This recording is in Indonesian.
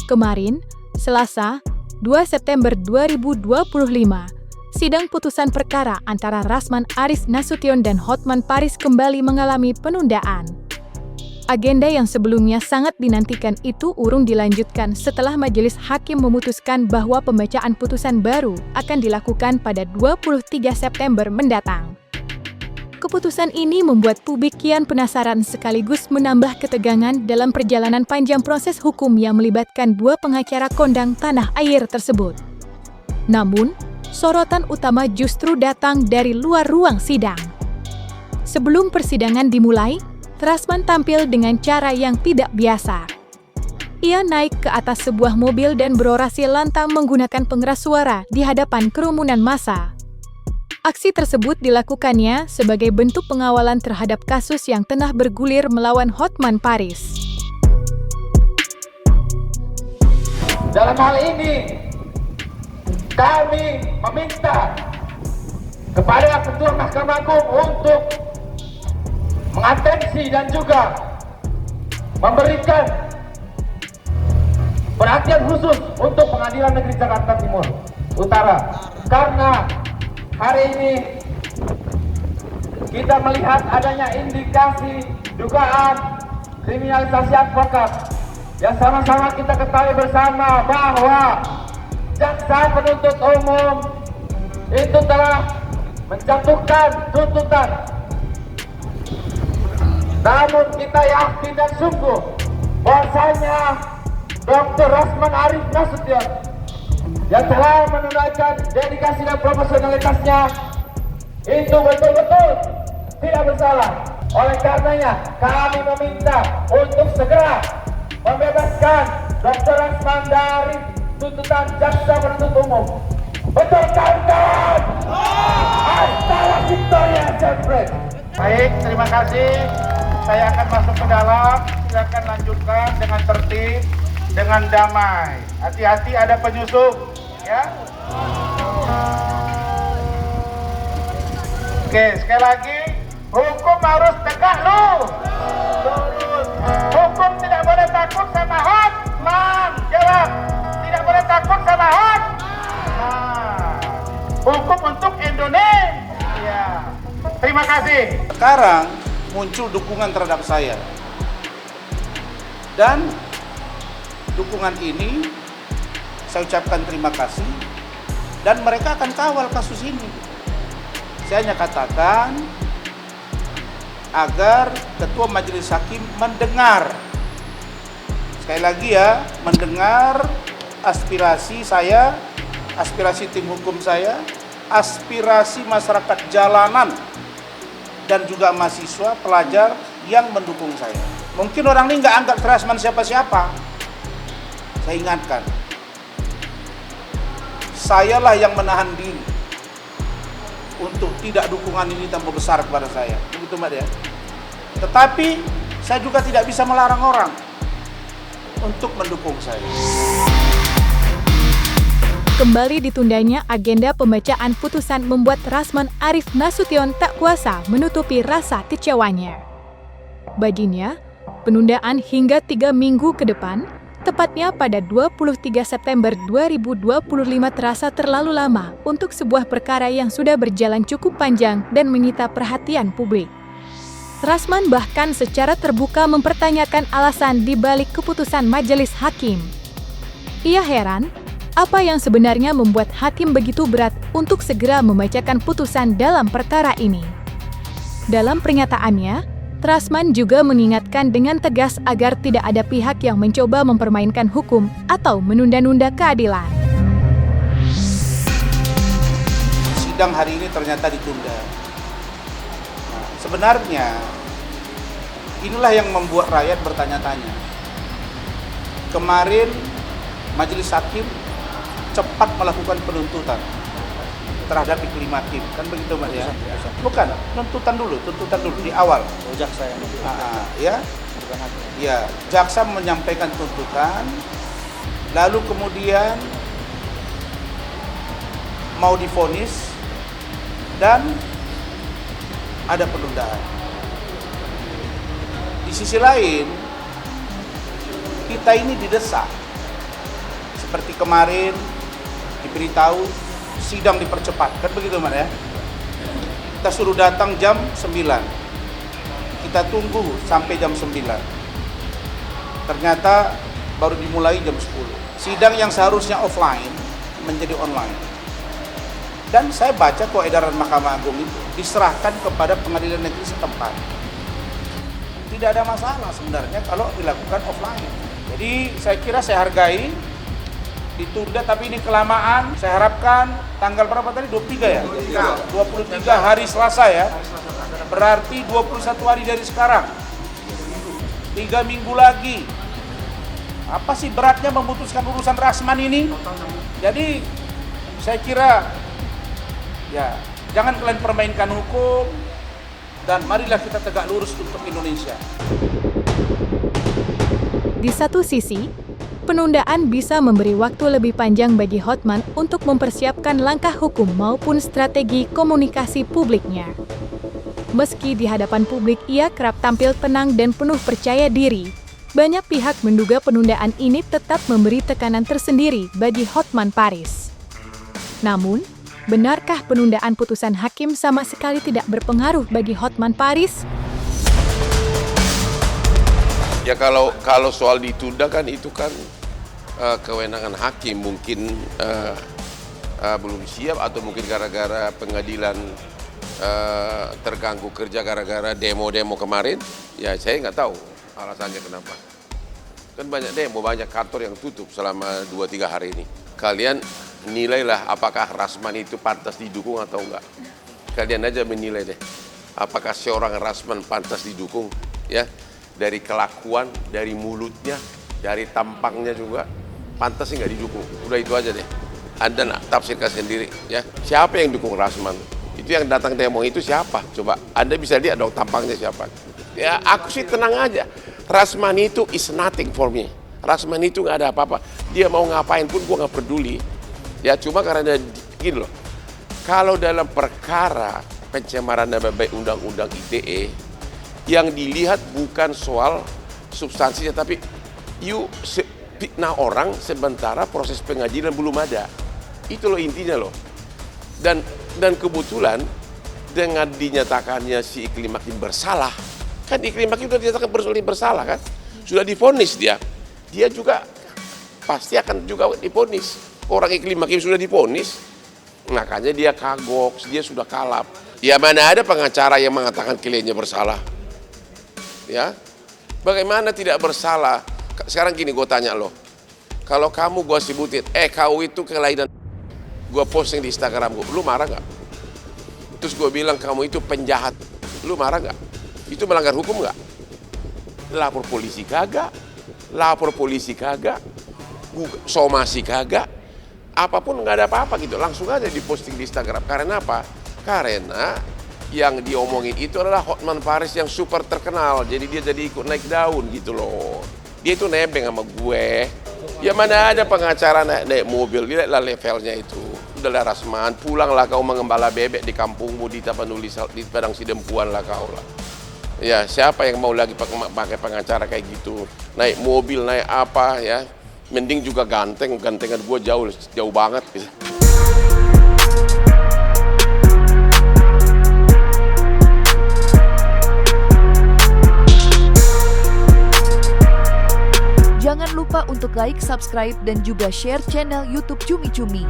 Kemarin, Selasa, 2 September 2025, sidang putusan perkara antara Rasman Arif Nasution dan Hotman Paris kembali mengalami penundaan. Agenda yang sebelumnya sangat dinantikan itu urung dilanjutkan setelah Majelis Hakim memutuskan bahwa pembacaan putusan baru akan dilakukan pada 23 September mendatang. Keputusan ini membuat publik kian penasaran sekaligus menambah ketegangan dalam perjalanan panjang proses hukum yang melibatkan dua pengacara kondang tanah air tersebut. Namun, sorotan utama justru datang dari luar ruang sidang. Sebelum persidangan dimulai, Rasman tampil dengan cara yang tidak biasa. Ia naik ke atas sebuah mobil dan berorasi lantang menggunakan pengeras suara di hadapan kerumunan massa. Aksi tersebut dilakukannya sebagai bentuk pengawalan terhadap kasus yang tengah bergulir melawan Hotman Paris. Dalam hal ini, kami meminta kepada Ketua Mahkamah Agung untuk mengatensi dan juga memberikan perhatian khusus untuk Pengadilan Negeri Jakarta Timur Utara, karena hari ini kita melihat adanya indikasi dugaan kriminalisasi advokat yang sama-sama kita ketahui bersama bahwa jaksa penuntut umum itu telah menjatuhkan tuntutan. Namun kita yakin dan sungguh bahwasanya Dr. Rasman Arif Nasution yang telah menunaikan dedikasi dan profesionalitasnya itu betul-betul tidak bersalah. Oleh karenanya kami meminta untuk segera membebaskan Dr. Rasman dari tuntutan jaksa penuntut umum. Betul kawan-kawan? Hasta la victoria sempre. Baik, terima kasih. Saya akan masuk ke dalam. Silakan lanjutkan dengan tertib, dengan damai. Hati-hati ada penyusup, ya. Oke, sekali lagi, hukum harus tegak lu. Terus, hukum tidak boleh takut sama Hotman. Jawab, tidak boleh takut sama Hotman. Hukum untuk Indonesia. Terima kasih. Sekarang muncul dukungan terhadap saya. Dan dukungan ini saya ucapkan terima kasih, dan mereka akan kawal kasus ini. Saya hanya katakan agar Ketua Majelis Hakim mendengar, sekali lagi ya, mendengar aspirasi saya, aspirasi tim hukum saya, aspirasi masyarakat jalanan, dan juga mahasiswa, pelajar yang mendukung saya. Mungkin orang ini nggak anggap Rasman siapa-siapa. Saya ingatkan, sayalah yang menahan diri untuk tidak dukungan ini tambah besar kepada saya. Begitu Mbak ya. Tetapi saya juga tidak bisa melarang orang untuk mendukung saya. Kembali ditundanya agenda pembacaan putusan membuat Rasman Arif Nasution tak kuasa menutupi rasa kecewanya. Baginya, penundaan hingga 3 minggu ke depan, tepatnya pada 23 September 2025 terasa terlalu lama untuk sebuah perkara yang sudah berjalan cukup panjang dan menyita perhatian publik. Rasman bahkan secara terbuka mempertanyakan alasan di balik keputusan Majelis Hakim. Ia heran, apa yang sebenarnya membuat hakim begitu berat untuk segera membacakan putusan dalam perkara ini. Dalam pernyataannya, Rasman juga mengingatkan dengan tegas agar tidak ada pihak yang mencoba mempermainkan hukum atau menunda-nunda keadilan. Sidang hari ini ternyata ditunda. Nah, sebenarnya inilah yang membuat rakyat bertanya-tanya. Kemarin Majelis Hakim cepat melakukan penuntutan terhadap kelima hakim, kan begitu Mbak ya? Bukan, tuntutan dulu di awal. Jaksa yang ya, ya, jaksa menyampaikan tuntutan, lalu kemudian mau divonis dan ada penundaan. Di sisi lain, kita ini didesak seperti kemarin diberitahu sidang dipercepat, kan begitu Mas ya. Kita suruh datang jam 9. Kita tunggu sampai jam 9. Ternyata baru dimulai jam 10. Sidang yang seharusnya offline menjadi online. Dan saya baca kok edaran Mahkamah Agung itu diserahkan kepada pengadilan negeri setempat. Tidak ada masalah sebenarnya kalau dilakukan offline. Jadi saya kira saya hargai ditunda, tapi ini kelamaan. Saya harapkan tanggal berapa tadi? 23 ya? 23 hari Selasa ya. Berarti 21 hari dari sekarang. 3 minggu lagi. Apa sih beratnya memutuskan urusan Rasman ini? Jadi saya kira ya jangan kalian permainkan hukum dan marilah kita tegak lurus untuk Indonesia. Di satu sisi, penundaan bisa memberi waktu lebih panjang bagi Hotman untuk mempersiapkan langkah hukum maupun strategi komunikasi publiknya. Meski di hadapan publik ia kerap tampil tenang dan penuh percaya diri, banyak pihak menduga penundaan ini tetap memberi tekanan tersendiri bagi Hotman Paris. Namun, benarkah penundaan putusan hakim sama sekali tidak berpengaruh bagi Hotman Paris? Ya kalau soal ditunda kan itu kan kewenangan hakim, mungkin belum siap atau mungkin gara-gara pengadilan terganggu kerja gara-gara demo-demo kemarin. Ya saya nggak tahu alasannya kenapa. Kan banyak demo, banyak kantor yang tutup selama 2-3 hari ini. Kalian nilailah apakah Rasman itu pantas didukung atau enggak. Kalian aja menilai deh. Apakah seorang Rasman pantas didukung, ya? Dari kelakuan, dari mulutnya, dari tampangnya juga pantas nggak didukung. Udah itu aja deh. Anda nak tafsirkan sendiri, ya. Siapa yang dukung Rasman? Itu yang datang demo itu siapa? Coba Anda bisa lihat dong tampangnya siapa. Ya aku sih tenang aja. Rasman itu is nothing for me. Rasman itu nggak ada apa-apa. Dia mau ngapain pun gue nggak peduli. Ya cuma karena gini loh. Kalau dalam perkara pencemaran nama baik undang-undang ITE, yang dilihat bukan soal substansinya, tapi fitnah orang sementara proses pengadilan belum ada. Itu loh intinya loh. Dan kebetulan dengan dinyatakannya si Iklim Hakim bersalah, kan Iklim Hakim sudah dinyatakan bersalah kan, sudah divonis dia juga pasti akan juga divonis. Orang Iklim Hakim sudah divonis, makanya dia kagok, dia sudah kalap. Ya mana ada pengacara yang mengatakan kliennya bersalah. Ya, bagaimana tidak bersalah? Sekarang gini gue tanya lo, kalau kamu gue sebutin, kau itu kelainan, gue posting di Instagram gue, lu marah nggak? Terus gue bilang kamu itu penjahat, lu marah nggak? Itu melanggar hukum nggak? Lapor polisi kagak, somasi kagak, apapun nggak ada apa-apa gitu, langsung aja diposting di Instagram. Karena apa? Karena yang diomongin itu adalah Hotman Paris yang super terkenal, jadi dia jadi ikut naik daun gitu loh. Dia itu nebeng sama gue. Ya mana ada pengacara naik mobil, lihatlah levelnya itu. Udahlah Rasman, pulanglah kau mengembala bebek di kampungmu di Tapanuli, di Padang Sidempuan lah kau lah. Ya siapa yang mau lagi pakai pengacara kayak gitu? Naik mobil, naik apa ya? Mending juga gantengan gue jauh banget gitu. Jangan lupa untuk like, subscribe, dan juga share channel YouTube Cumi Cumi.